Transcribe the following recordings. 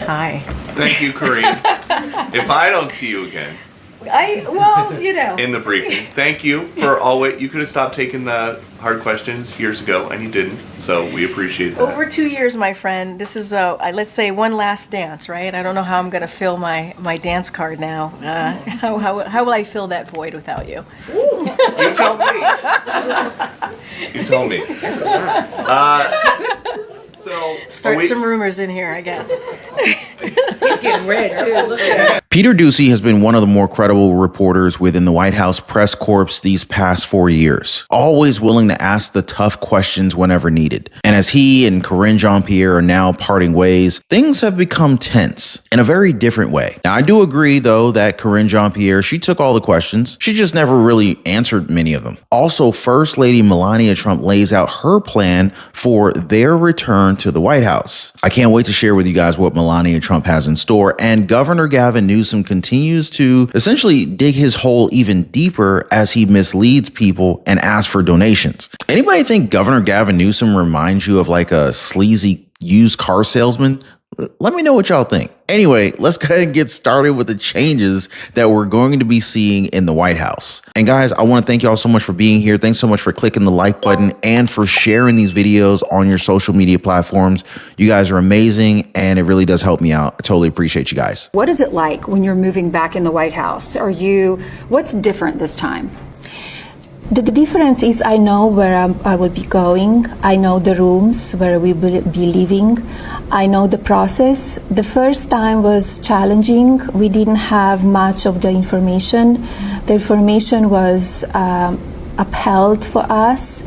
Hi. Thank you, Karine. If I don't see you again in the briefing, thank you for always. You could have stopped taking the hard questions years ago, and you didn't. So we appreciate that. Over 2 years, my friend. This is let's say one last dance, right? I don't know how I'm going to fill my dance card now. How will I fill that void without you? You tell me. You tell me. Start some rumors in here, I guess. He's getting red too. Look at that. Peter Doocy has been one of the more credible reporters within the White House press corps these past 4 years, always willing to ask the tough questions whenever needed. And as he and Karine Jean-Pierre are now parting ways, things have become tense in a very different way. Now, I do agree, though, that Karine Jean-Pierre, she took all the questions. She just never really answered many of them. Also, First Lady Melania Trump lays out her plan for their return to the White House. I can't wait to share with you guys what Melania Trump has in store, and Governor Gavin Newsom continues to essentially dig his hole even deeper as he misleads people and asks for donations. Anybody think Governor Gavin Newsom reminds you of like a sleazy used car salesman? Let me know what y'all think. Anyway, let's go ahead and get started with the changes that we're going to be seeing in the White House. And guys, I want to thank y'all so much for being here. Thanks so much for clicking the like button and for sharing these videos on your social media platforms. You guys are amazing, and it really does help me out. I totally appreciate you guys. What is it like when you're moving back in the White House? What's different this time? The difference is I know where I will be going. I know the rooms where we will be living. I know the process. The first time was challenging. We didn't have much of the information. The information was upheld for us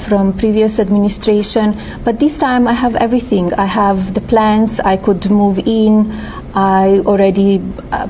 from previous administration. But this time I have everything. I have the plans. I could move in. I already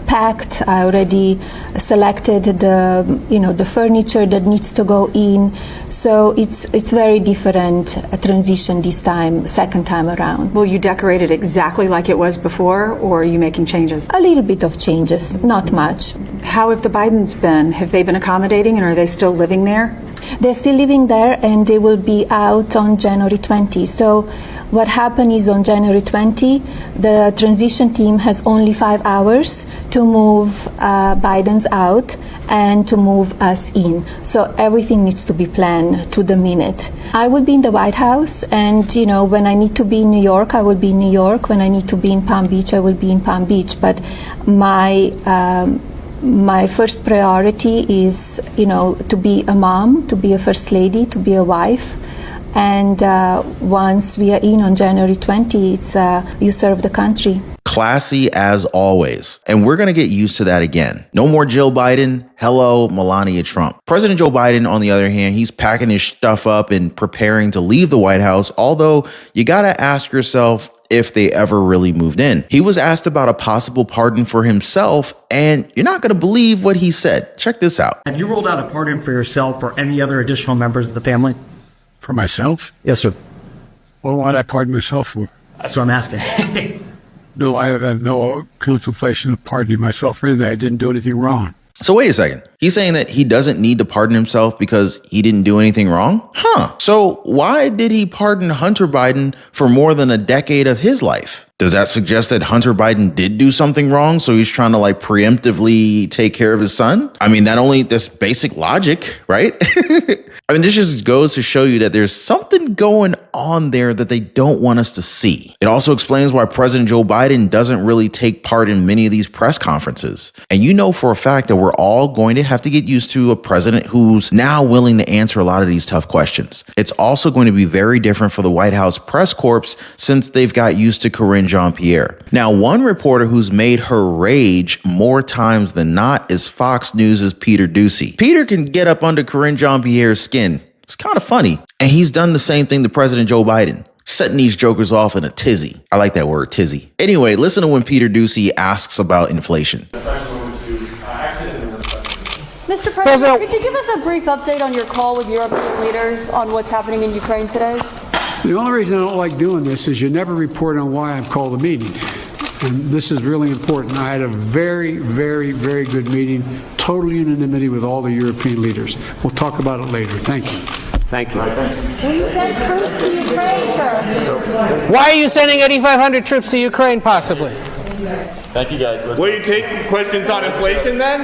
packed. I already selected the furniture that needs to go in. So it's very different transition this time, second time around. Will you decorate it exactly like it was before, or are you making changes? A little bit of changes, not much. How have the Bidens been? Have they been accommodating, and are they still living there? They're still living there, and they will be out on January 20. So what happened is on January 20, the transition team has only 5 hours to move Biden's out and to move us in. So everything needs to be planned to the minute. I will be in the White House, and when I need to be in New York, I will be in New York. When I need to be in Palm Beach, I will be in Palm Beach. But my first priority is, to be a mom, to be a first lady, to be a wife. And once we are in on January 20, it's you serve the country. Classy as always. And we're going to get used to that again. No more Jill Biden. Hello, Melania Trump. President Joe Biden, on the other hand, he's packing his stuff up and preparing to leave the White House. Although you got to ask yourself if they ever really moved in. He was asked about a possible pardon for himself, and you're not going to believe what he said. Check this out. Have you ruled out a pardon for yourself or any other additional members of the family? For myself? Yes, sir. What would I pardon myself for? That's what I'm asking. No, I have no contemplation of pardoning myself for anything. I didn't do anything wrong. So wait a second. He's saying that he doesn't need to pardon himself because he didn't do anything wrong? Huh. So why did he pardon Hunter Biden for more than a decade of his life? Does that suggest that Hunter Biden did do something wrong, so he's trying to preemptively take care of his son? I mean, that's basic logic, right? I mean, this just goes to show you that there's something going on there that they don't want us to see. It also explains why President Joe Biden doesn't really take part in many of these press conferences. And you know for a fact that we're all going to have to get used to a president who's now willing to answer a lot of these tough questions. It's also going to be very different for the White House press corps since they've got used to Karine Jean-Pierre. Now, one reporter who's made her rage more times than not is Fox News' Peter Doocy. Peter can get up under Karine Jean-Pierre's skin. It's kind of funny. And he's done the same thing to President Joe Biden, setting these jokers off in a tizzy. I like that word, tizzy. Anyway, listen to when Peter Doocy asks about inflation. Mr. President, could you give us a brief update on your call with European leaders on what's happening in Ukraine today? The only reason I don't like doing this is you never report on why I've called a meeting. And this is really important. I had a very, very, very good meeting, total unanimity with all the European leaders. We'll talk about it later. Thank you. Thank you. Why are you sending 8,500 troops to Ukraine, possibly? Thank you, guys. Will you take questions on inflation then?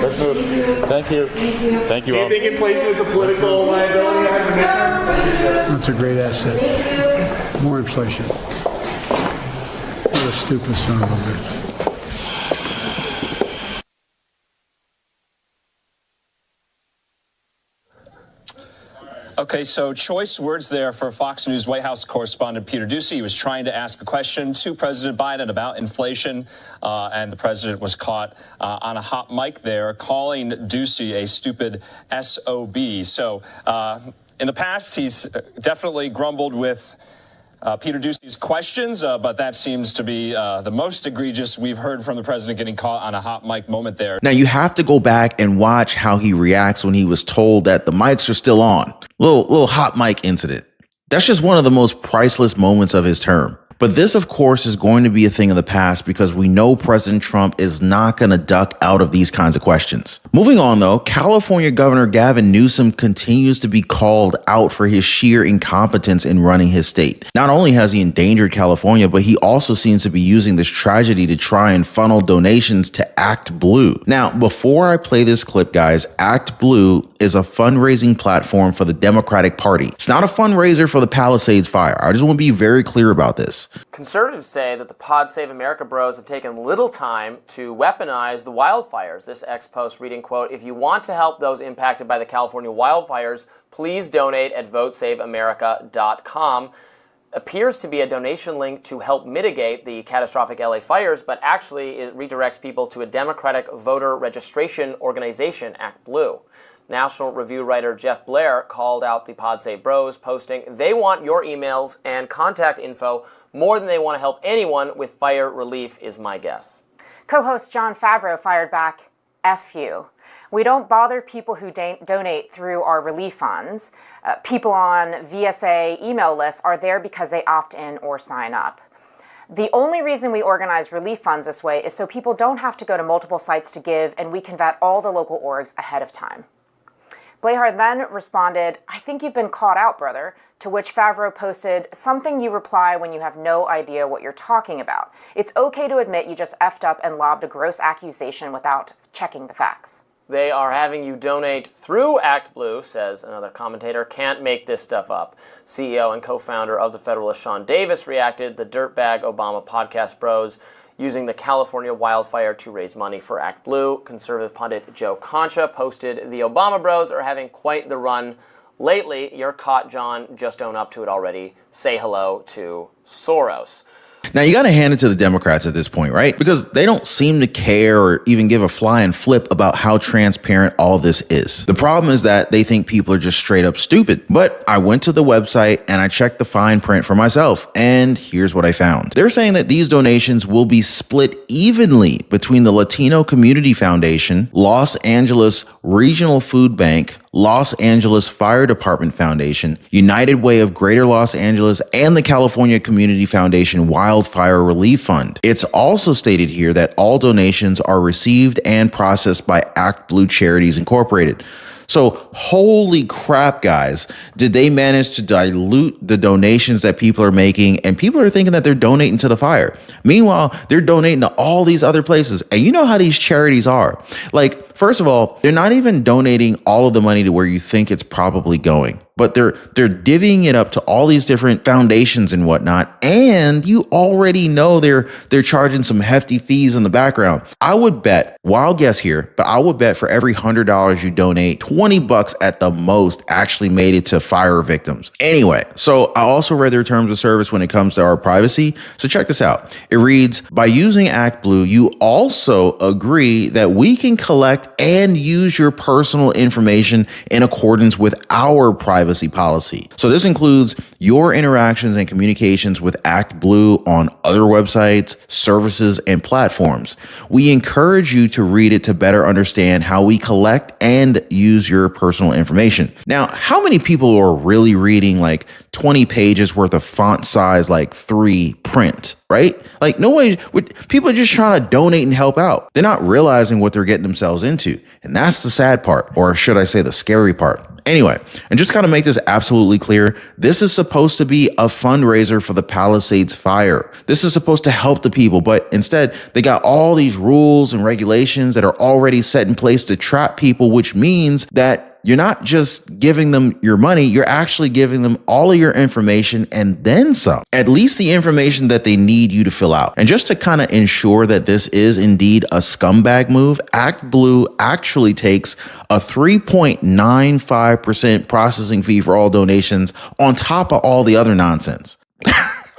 Let's move. Thank you. Thank you Do all. you think inflation is a political liability? That's a great asset. More inflation. What a stupid son of a bitch. Okay, so choice words there for Fox News White House correspondent Peter Doocy. He was trying to ask a question to President Biden about inflation, and the president was caught on a hot mic there, calling Doocy a stupid SOB. So in the past, he's definitely grumbled with Peter Doocy's questions, but that seems to be the most egregious we've heard from the president getting caught on a hot mic moment there. Now, you have to go back and watch how he reacts when he was told that the mics are still on. Little hot mic incident. That's just one of the most priceless moments of his term. But this, of course, is going to be a thing of the past because we know President Trump is not going to duck out of these kinds of questions. Moving on, though, California Governor Gavin Newsom continues to be called out for his sheer incompetence in running his state. Not only has he endangered California, but he also seems to be using this tragedy to try and funnel donations to Act Blue. Now, before I play this clip, guys, Act Blue is a fundraising platform for the Democratic Party. It's not a fundraiser for the Palisades fire. I just want to be very clear about this. Conservatives say that the Pod Save America bros have taken little time to weaponize the wildfires. This ex-post reading, quote, "If you want to help those impacted by the California wildfires, please donate at votesaveamerica.com. Appears to be a donation link to help mitigate the catastrophic LA fires, but actually it redirects people to a Democratic voter registration organization, Act Blue. National Review writer Jeff Blair called out the Pod Save Bros, posting, "They want your emails and contact info more than they want to help anyone with fire relief, is my guess." Co-host Jon Favreau fired back, "F you. We don't bother people who donate through our relief funds. People on VSA email lists are there because they opt in or sign up. The only reason we organize relief funds this way is so people don't have to go to multiple sites to give, and we can vet all the local orgs ahead of time." Blair then responded, "I think you've been caught out, brother," to which Favreau posted, "Something you reply when you have no idea what you're talking about. It's okay to admit you just effed up and lobbed a gross accusation without checking the facts." They are having you donate through Act Blue, says another commentator. Can't make this stuff up. CEO and co-founder of The Federalist, Sean Davis, reacted. The Dirtbag Obama podcast bros using the California wildfire to raise money for Act Blue. Conservative pundit Joe Concha posted, "The Obama bros are having quite the run lately. You're caught, John. Just own up to it already. Say hello to Soros." Now, you got to hand it to the Democrats at this point, right? Because they don't seem to care or even give a flying flip about how transparent all of this is. The problem is that they think people are just straight up stupid. But I went to the website and I checked the fine print for myself, and here's what I found. They're saying that these donations will be split evenly between the Latino Community Foundation, Los Angeles Regional Food Bank, Los Angeles Fire Department Foundation, United Way of Greater Los Angeles, and the California Community Foundation Wildfire Relief Fund. It's also stated here that all donations are received and processed by Act Blue Charities Incorporated. So holy crap, guys, did they manage to dilute the donations that people are making? And people are thinking that they're donating to the fire. Meanwhile, they're donating to all these other places. And you know how these charities are. Like, first of all, they're not even donating all of the money to where you think it's probably going. But they're divvying it up to all these different foundations and whatnot. And you already know they're charging some hefty fees in the background. I would bet, wild guess here, but I would bet for every $100 you donate, $20 at the most actually made it to fire victims. Anyway, so I also read their terms of service when it comes to our privacy. So check this out. It reads, by using Act Blue, you also agree that we can collect and use your personal information in accordance with our privacy policy. So this includes your interactions and communications with Act Blue on other websites, services, and platforms. We encourage you to read it to better understand how we collect and use your personal information. Now, how many people are really reading like 20 pages worth of font size, like 3 print, right? Like no way, people are just trying to donate and help out. They're not realizing what they're getting themselves into. And that's the sad part, or should I say the scary part. Anyway, and just kind of make this absolutely clear, this is supposed to be a fundraiser for the Palisades fire. This is supposed to help the people, but instead they got all these rules and regulations that are already set in place to trap people, which means that you're not just giving them your money, you're actually giving them all of your information and then some, at least the information that they need you to fill out. And just to kind of ensure that this is indeed a scumbag move, Act Blue actually takes a 3.95% processing fee for all donations on top of all the other nonsense.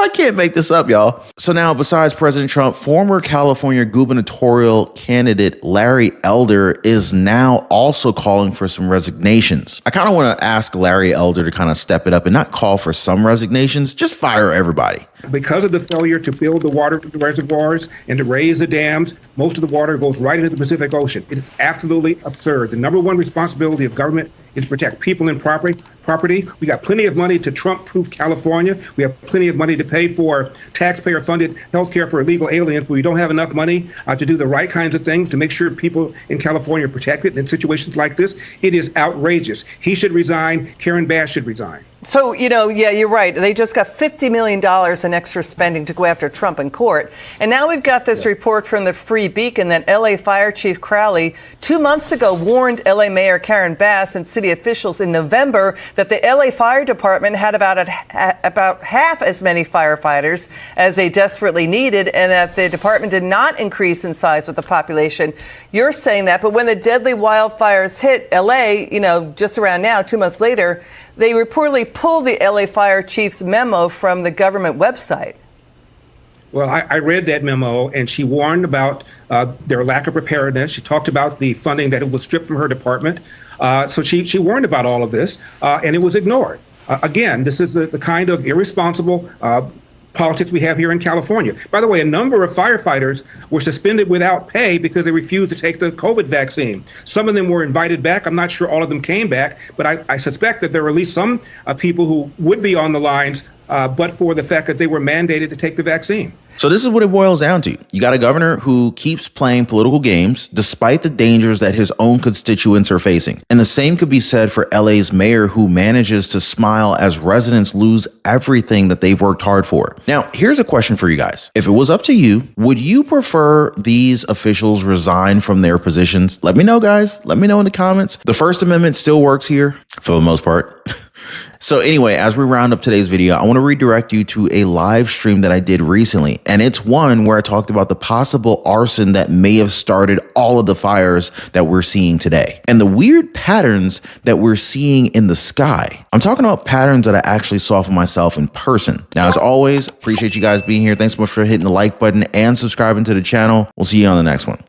I can't make this up, y'all. So now, besides President Trump, former California gubernatorial candidate Larry Elder is now also calling for some resignations. I kind of want to ask Larry Elder to kind of step it up and not call for some resignations, just fire everybody. Because of the failure to build the water reservoirs and to raise the dams, most of the water goes right into the Pacific Ocean. It is absolutely absurd. The number one responsibility of government is to protect people and property. We got plenty of money to Trump-proof California. We have plenty of money to pay for taxpayer-funded health care for illegal aliens, but we don't have enough money to do the right kinds of things to make sure people in California are protected in situations like this. It is outrageous. He should resign. Karen Bass should resign. So, yeah, you're right. They just got $50 million in extra spending to go after Trump in court. And now we've got this report from the Free Beacon that L.A. Fire Chief Crowley 2 months ago warned L.A. Mayor Karen Bass and city officials in November that the L.A. Fire Department had about half as many firefighters as they desperately needed, and that the department did not increase in size with the population. You're saying that, but when the deadly wildfires hit L.A., just around now, 2 months later, they reportedly pulled the LA Fire Chief's memo from the government website. Well, I read that memo, and she warned about their lack of preparedness. She talked about the funding that it was stripped from her department. So she warned about all of this, and it was ignored. Again, this is the kind of irresponsible politics we have here in California. By the way, a number of firefighters were suspended without pay because they refused to take the COVID vaccine. Some of them were invited back. I'm not sure all of them came back, but I suspect that there are at least some people who would be on the lines, but for the fact that they were mandated to take the vaccine. So this is what it boils down to. You got a governor who keeps playing political games despite the dangers that his own constituents are facing. And the same could be said for LA's mayor, who manages to smile as residents lose everything that they've worked hard for. Now, here's a question for you guys. If it was up to you, would you prefer these officials resign from their positions? Let me know, guys. Let me know in the comments. The First Amendment still works here for the most part. So anyway, as we round up today's video, I want to redirect you to a live stream that I did recently. And it's one where I talked about the possible arson that may have started all of the fires that we're seeing today and the weird patterns that we're seeing in the sky. I'm talking about patterns that I actually saw for myself in person. Now, as always, appreciate you guys being here. Thanks so much for hitting the like button and subscribing to the channel. We'll see you on the next one.